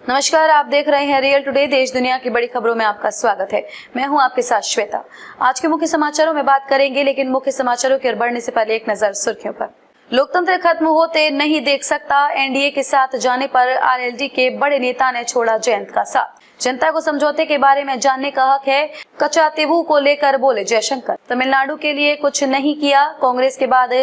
नमस्कार, आप देख रहे हैं रियल टुडे। देश दुनिया की बड़ी खबरों में आपका स्वागत है। मैं हूं आपके साथ श्वेता। आज के मुख्य समाचारों में बात करेंगे, लेकिन मुख्य समाचारों की ओर बढ़ने से पहले एक नजर सुर्खियों पर। लोकतंत्र खत्म होते नहीं देख सकता, एनडीए के साथ जाने पर आरएलडी के बड़े नेता ने छोड़ा जयंत का साथ। जनता को समझौते के बारे में जानने का हक है, कचातीवू को लेकर बोले जयशंकर। तमिलनाडु के लिए कुछ नहीं किया, कांग्रेस के बाद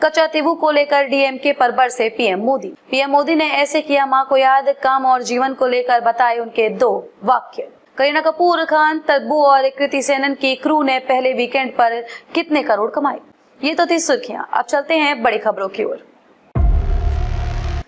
कचातीवू को लेकर डीएमके पर बरसे पीएम मोदी। पीएम मोदी ने ऐसे किया मां को याद, काम और जीवन को लेकर बताए उनके दो वाक्य। करीना कपूर खान, तब्बू और कृति सेनन की क्रू ने पहले वीकेंड पर कितने करोड़ कमाए? ये तो थी सुर्खियां। अब चलते हैं बड़ी खबरों की ओर।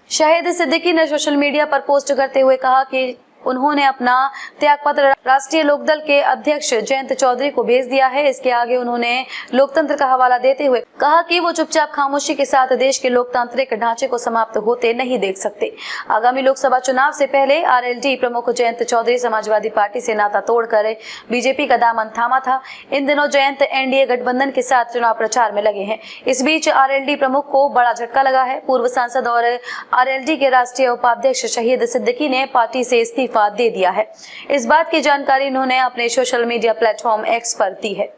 शाहिद सिद्दीकी ने सोशल मीडिया पर पोस्ट करते हुए कहा कि उन्होंने अपना त्यागपत्र राष्ट्रीय लोकदल के अध्यक्ष जयंत चौधरी को भेज दिया है। इसके आगे उन्होंने लोकतंत्र का हवाला देते हुए कहा कि वो चुपचाप खामोशी के साथ देश के लोकतांत्रिक ढांचे को समाप्त होते नहीं देख सकते। आगामी लोकसभा चुनाव से पहले आरएलडी प्रमुख जयंत चौधरी समाजवादी पार्टी से नाता तोड़कर बीजेपी का दामन थामा था। इन दिनों जयंत एनडीए गठबंधन के साथ चुनाव प्रचार में लगे हैं। इस बीच आरएलडी प्रमुख को बड़ा झटका लगा है। पूर्व सांसद और आरएलडी के राष्ट्रीय उपाध्यक्ष शाहिद सिद्दीकी ने पार्टी से इस्तीफा दे दिया है। इस बात की जानकारी उन्होंने अपने सोशल मीडिया प्लेटफॉर्म एक्स पर दी है।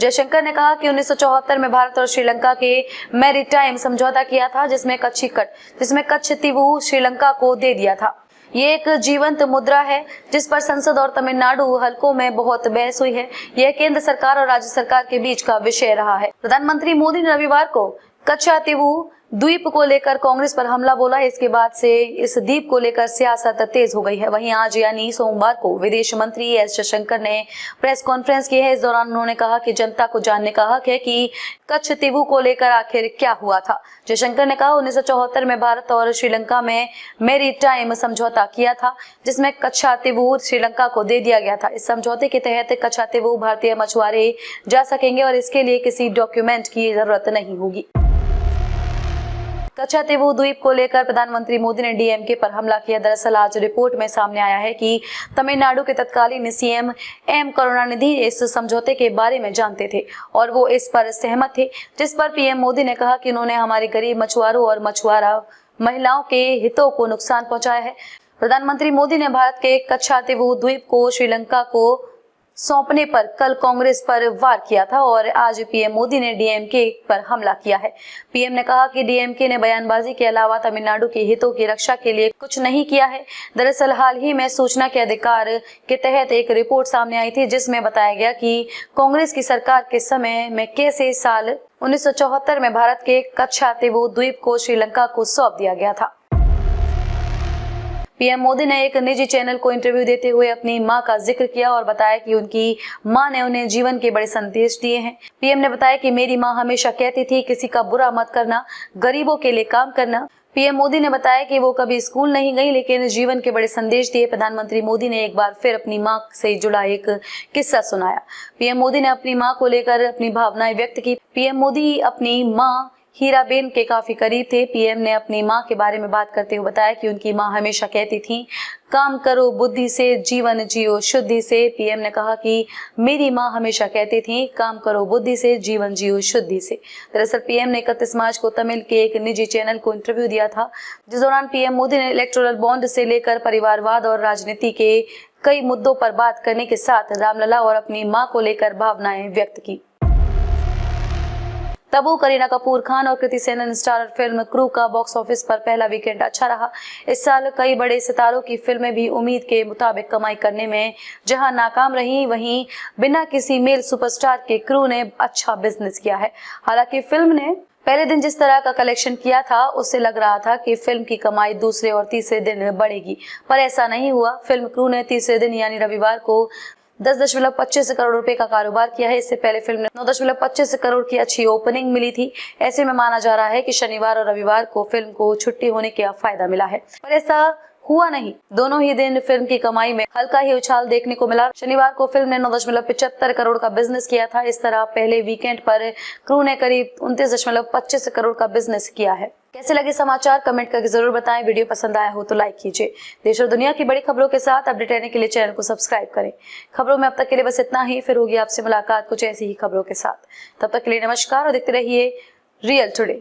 जयशंकर ने कहा कि 1974 में भारत और श्रीलंका के मैरीटाइम समझौता किया था, जिसमें कच्छतीवू श्रीलंका को दे दिया था। ये एक जीवंत मुद्रा है जिस पर संसद और तमिलनाडु हलकों में बहुत बहस हुई है। यह केंद्र सरकार और राज्य सरकार के बीच का विषय रहा है। प्रधानमंत्री मोदी ने रविवार को कच्छतीवू द्वीप को लेकर कांग्रेस पर हमला बोला। इसके बाद से इस द्वीप को लेकर सियासत तेज हो गई है। वहीं आज यानी सोमवार को विदेश मंत्री एस जयशंकर ने प्रेस कॉन्फ्रेंस की है। इस दौरान उन्होंने कहा कि जनता को जानने का हक है कि कच्छतीवू को लेकर आखिर क्या हुआ था। जयशंकर ने कहा 1974 में भारत और श्रीलंका में मैरीटाइम समझौता किया था, जिसमें कच्छतीवू श्रीलंका को दे दिया गया था। इस समझौते के तहत कच्छतीवू भारतीय मछुआरे जा सकेंगे और इसके लिए किसी डॉक्यूमेंट की जरूरत नहीं होगी। कच्छतीवू द्वीप को लेकर प्रधानमंत्री मोदी ने डीएमके पर हमला किया। दरअसल आज रिपोर्ट में सामने आया है कि तमिलनाडु के तत्कालीन सीएम एम करुणानिधि इस समझौते के बारे में जानते थे और वो इस पर सहमत थे, जिस पर पीएम मोदी ने कहा कि उन्होंने हमारे गरीब मछुआरों और मछुआरा महिलाओं के हितों को नुकसान पहुंचाया है। प्रधानमंत्री मोदी ने भारत के कच्छतीवू द्वीप को श्रीलंका को सौंपने पर कल कांग्रेस पर वार किया था और आज पीएम मोदी ने डीएमके पर हमला किया है। पीएम ने कहा कि डीएमके ने बयानबाजी के अलावा तमिलनाडु के हितों की रक्षा के लिए कुछ नहीं किया है। दरअसल हाल ही में सूचना के अधिकार के तहत एक रिपोर्ट सामने आई थी, जिसमें बताया गया कि कांग्रेस की सरकार के समय में कैसे साल 1974 में भारत के कच्छतीवू द्वीप को श्रीलंका को सौंप दिया गया था। पीएम मोदी ने एक निजी चैनल को इंटरव्यू देते हुए अपनी मां का जिक्र किया और बताया कि उनकी मां ने उन्हें जीवन के बड़े संदेश दिए हैं। पीएम ने बताया कि मेरी मां हमेशा कहती थी, किसी का बुरा मत करना, गरीबों के लिए काम करना। पीएम मोदी ने बताया कि वो कभी स्कूल नहीं गई, लेकिन जीवन के बड़े संदेश दिए। प्रधानमंत्री मोदी ने एक बार फिर अपनी मां से जुड़ा एक किस्सा सुनाया। पीएम मोदी ने अपनी मां को लेकर अपनी भावनाएं व्यक्त की। पीएम मोदी अपनी मां हीराबेन के काफी करीब थे। पीएम ने अपनी मां के बारे में बात करते हुए बताया कि उनकी मां हमेशा कहती थी, काम करो बुद्धि से, जीवन जियो शुद्धि से। पीएम ने कहा कि मेरी मां हमेशा कहती थी, काम करो बुद्धि से, जीवन जियो शुद्धि से। दरअसल पीएम ने 31 मार्च को तमिल के एक निजी चैनल को इंटरव्यू दिया था, जिस दौरान पीएम मोदी ने इलेक्टोरल बॉन्ड से लेकर परिवारवाद और राजनीति के कई मुद्दों पर बात करने के साथ रामलला और अपनी मां को लेकर भावनाएं व्यक्त की। तब्बू, करीना कपूर खान और Kriti Sanon starrer film crew का बॉक्स ऑफिस पर पहला वीकेंड अच्छा रहा। इस साल कई बड़े सितारों की फिल्में भी उम्मीद के मुताबिक कमाई करने में जहां नाकाम रही, वहीं बिना किसी मेल सुपरस्टार के क्रू ने अच्छा बिजनेस किया है। हालांकि फिल्म ने पहले दिन जिस तरह का कलेक्शन किया था, उससे लग रहा था कि फिल्म की कमाई दूसरे और तीसरे दिन बढ़ेगी, पर ऐसा नहीं हुआ। फिल्म क्रू ने तीसरे दिन यानी रविवार को 10.25 करोड़ रुपए का कारोबार किया है। इससे पहले फिल्म ने 9.25 करोड़ की अच्छी ओपनिंग मिली थी। ऐसे में माना जा रहा है कि शनिवार और रविवार को फिल्म को छुट्टी होने का फायदा मिला है, पर ऐसा हुआ नहीं। दोनों ही दिन फिल्म की कमाई में हल्का ही उछाल देखने को मिला। शनिवार को फिल्म ने 9.75 करोड़ का बिजनेस किया था। इस तरह पहले वीकेंड पर क्रू ने करीब 29.25 करोड़ का बिजनेस किया है। कैसे लगे समाचार कमेंट करके जरूर बताएं। वीडियो पसंद आया हो तो लाइक कीजिए। देश और दुनिया की बड़ी खबरों के साथ अपडेट रहने के लिए चैनल को सब्सक्राइब करें। खबरों में अब तक के लिए बस इतना ही। फिर होगी आपसे मुलाकात कुछ ऐसी ही खबरों के साथ। तब तक के लिए नमस्कार और देखते रहिए रियल टुडे।